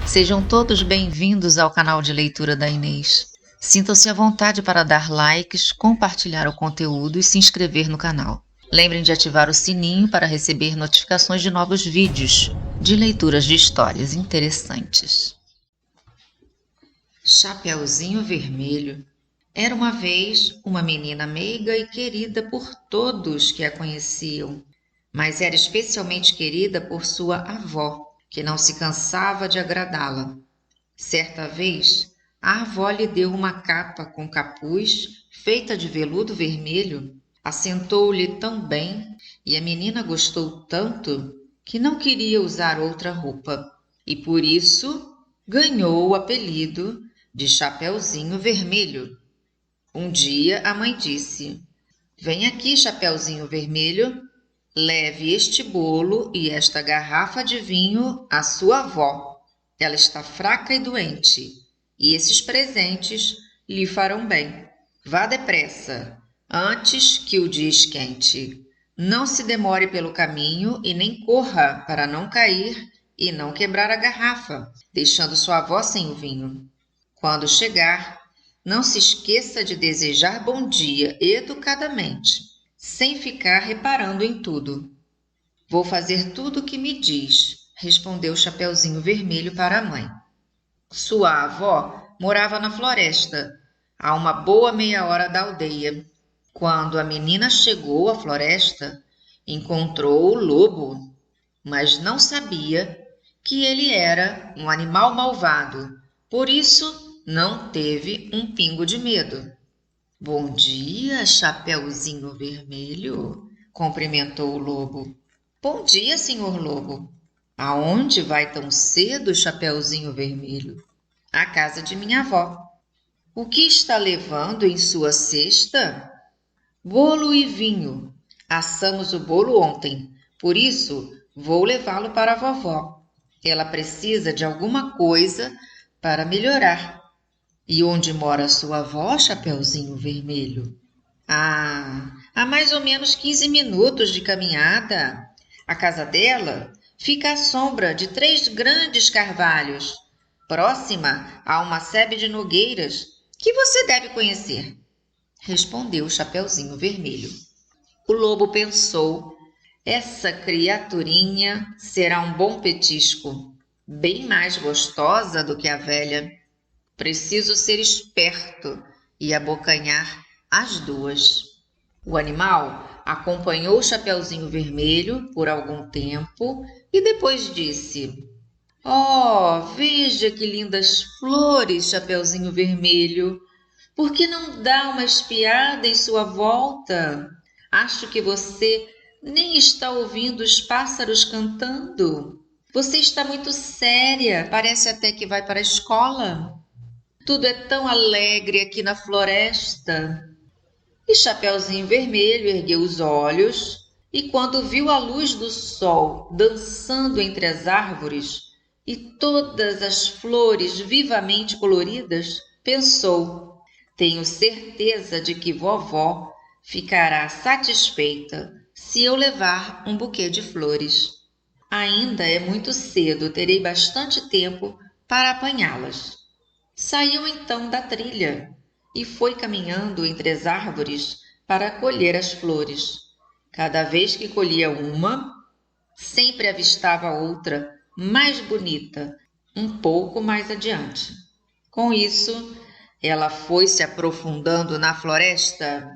Sejam todos bem-vindos ao canal de leitura da Inês. Sintam-se à vontade para dar likes, compartilhar o conteúdo e se inscrever no canal. Lembrem de ativar o sininho para receber notificações de novos vídeos de leituras de histórias interessantes. Chapeuzinho Vermelho. Era uma vez uma menina meiga e querida por todos que a conheciam, mas era especialmente querida por sua avó, que não se cansava de agradá-la. Certa vez, a avó lhe deu uma capa com capuz feita de veludo vermelho. Assentou-lhe tão bem e a menina gostou tanto que não queria usar outra roupa e por isso ganhou o apelido de Chapeuzinho Vermelho. Um dia a mãe disse: "Vem aqui, Chapeuzinho Vermelho, leve este bolo e esta garrafa de vinho à sua avó. Ela está fraca e doente, e esses presentes lhe farão bem. Vá depressa, antes que o dia esquente. Não se demore pelo caminho e nem corra para não cair e não quebrar a garrafa, deixando sua avó sem o vinho. Quando chegar, não se esqueça de desejar bom dia educadamente, sem ficar reparando em tudo." "Vou fazer tudo o que me diz", respondeu Chapeuzinho Vermelho para a mãe. Sua avó morava na floresta, a uma boa meia hora da aldeia. Quando a menina chegou à floresta, encontrou o lobo, mas não sabia que ele era um animal malvado, por isso não teve um pingo de medo. "Bom dia, Chapeuzinho Vermelho", cumprimentou o lobo. "Bom dia, senhor lobo." "Aonde vai tão cedo, Chapeuzinho Vermelho?" "À casa de minha avó." "O que está levando em sua cesta?" "Bolo e vinho. Assamos o bolo ontem, por isso vou levá-lo para a vovó. Ela precisa de alguma coisa para melhorar." "E onde mora sua avó, Chapeuzinho Vermelho?" Há mais ou menos 15 minutos de caminhada. A casa dela fica à sombra de 3 grandes carvalhos, próxima a uma sebe de nogueiras que você deve conhecer, respondeu Chapeuzinho Vermelho. O lobo pensou: essa criaturinha será um bom petisco, bem mais gostosa do que a velha. Preciso ser esperto e abocanhar as duas. O animal acompanhou o Chapeuzinho Vermelho por algum tempo e depois disse: "Oh, veja que lindas flores, Chapeuzinho Vermelho! Por que não dá uma espiada em sua volta? Acho que você nem está ouvindo os pássaros cantando. Você está muito séria, parece até que vai para a escola. Tudo é tão alegre aqui na floresta." E Chapeuzinho Vermelho ergueu os olhos e, quando viu a luz do sol dançando entre as árvores e todas as flores vivamente coloridas, pensou: tenho certeza de que vovó ficará satisfeita se eu levar um buquê de flores. Ainda é muito cedo, terei bastante tempo para apanhá-las. Saiu então da trilha e foi caminhando entre as árvores para colher as flores. Cada vez que colhia uma, sempre avistava outra mais bonita, um pouco mais adiante. Com isso, ela foi se aprofundando na floresta.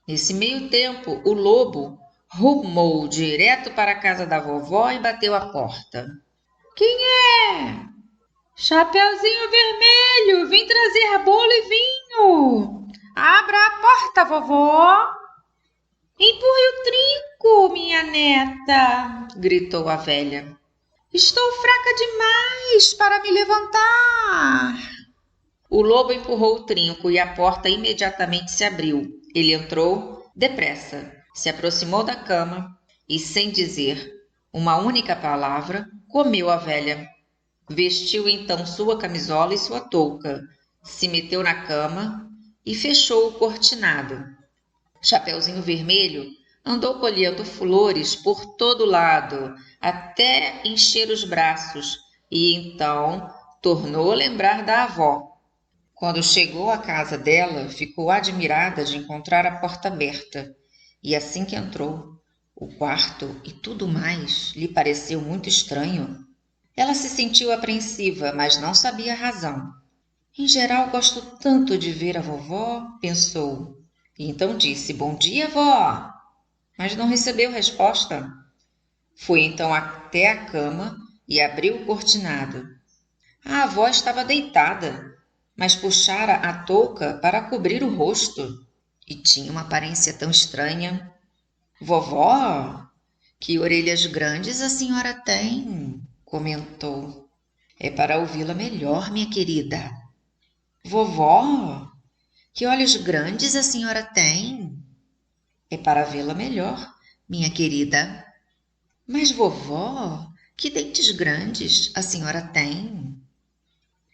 Nesse meio tempo, o lobo rumou direto para a casa da vovó e bateu à porta. "Quem é?" "Chapeuzinho Vermelho, vim trazer bolo e vinho." "Abra a porta, vovó." "Empurre o trinco, minha neta", gritou a velha. "Estou fraca demais para me levantar." O lobo empurrou o trinco e a porta imediatamente se abriu. Ele entrou depressa, se aproximou da cama e, sem dizer uma única palavra, comeu a velha. Vestiu então sua camisola e sua touca, se meteu na cama e fechou o cortinado. Chapeuzinho Vermelho andou colhendo flores por todo lado, até encher os braços, e então tornou a lembrar da avó. Quando chegou à casa dela, ficou admirada de encontrar a porta aberta, e assim que entrou, o quarto e tudo mais lhe pareceu muito estranho. Ela se sentiu apreensiva, mas não sabia a razão. Em geral, gosto tanto de ver a vovó, pensou. E então disse: Bom dia, vó! Mas não recebeu resposta. Foi então até a cama e abriu o cortinado. A avó estava deitada, mas puxara a touca para cobrir o rosto e tinha uma aparência tão estranha. Vovó, que orelhas grandes a senhora tem, comentou. É para ouvi-la melhor, minha querida. Vovó, que olhos grandes a senhora tem. É para vê-la melhor, minha querida. Mas, vovó, que dentes grandes a senhora tem.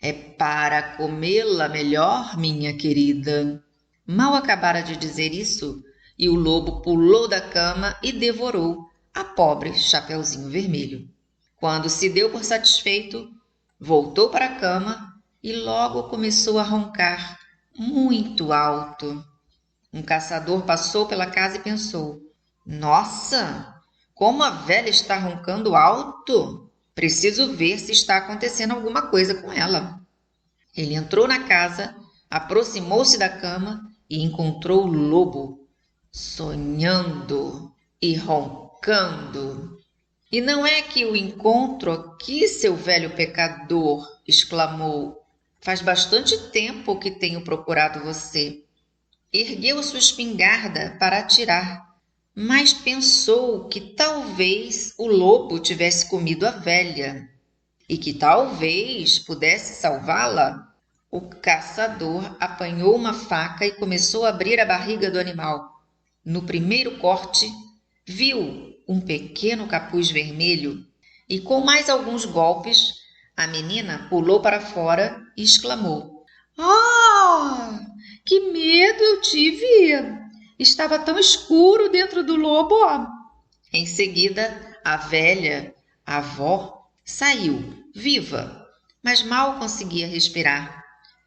É para comê-la melhor, minha querida. Mal acabara de dizer isso, e o lobo pulou da cama e devorou a pobre Chapeuzinho Vermelho. Quando se deu por satisfeito, voltou para a cama e logo começou a roncar muito alto. Um caçador passou pela casa e pensou: Nossa, como a velha está roncando alto! Preciso ver se está acontecendo alguma coisa com ela. Ele entrou na casa, aproximou-se da cama e encontrou o lobo, sonhando e roncando. E não é que o encontro aqui, seu velho pecador, exclamou. Faz bastante tempo que tenho procurado você. Ergueu sua espingarda para atirar, mas pensou que talvez o lobo tivesse comido a velha e que talvez pudesse salvá-la. O caçador apanhou uma faca e começou a abrir a barriga do animal. No primeiro corte, viu um pequeno capuz vermelho e, com mais alguns golpes, a menina pulou para fora e exclamou: Ah, que medo eu tive! Estava tão escuro dentro do lobo. Em seguida, a velha, a avó, saiu, viva, mas mal conseguia respirar.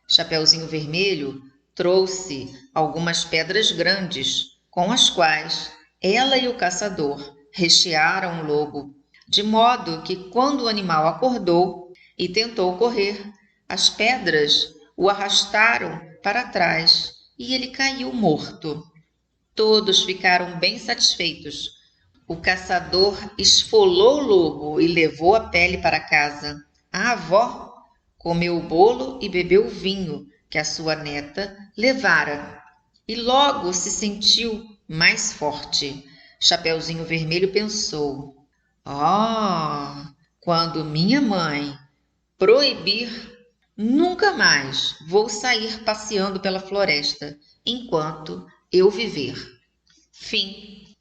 Chapeuzinho Vermelho trouxe algumas pedras grandes, com as quais ela e o caçador rechearam o lobo, de modo que quando o animal acordou e tentou correr, as pedras o arrastaram para trás e ele caiu morto. Todos ficaram bem satisfeitos. O caçador esfolou o lobo e levou a pele para casa. A avó comeu o bolo e bebeu o vinho que a sua neta levara e logo se sentiu mais forte. Chapeuzinho Vermelho pensou: quando minha mãe proibir, nunca mais vou sair passeando pela floresta enquanto eu viver. Fim.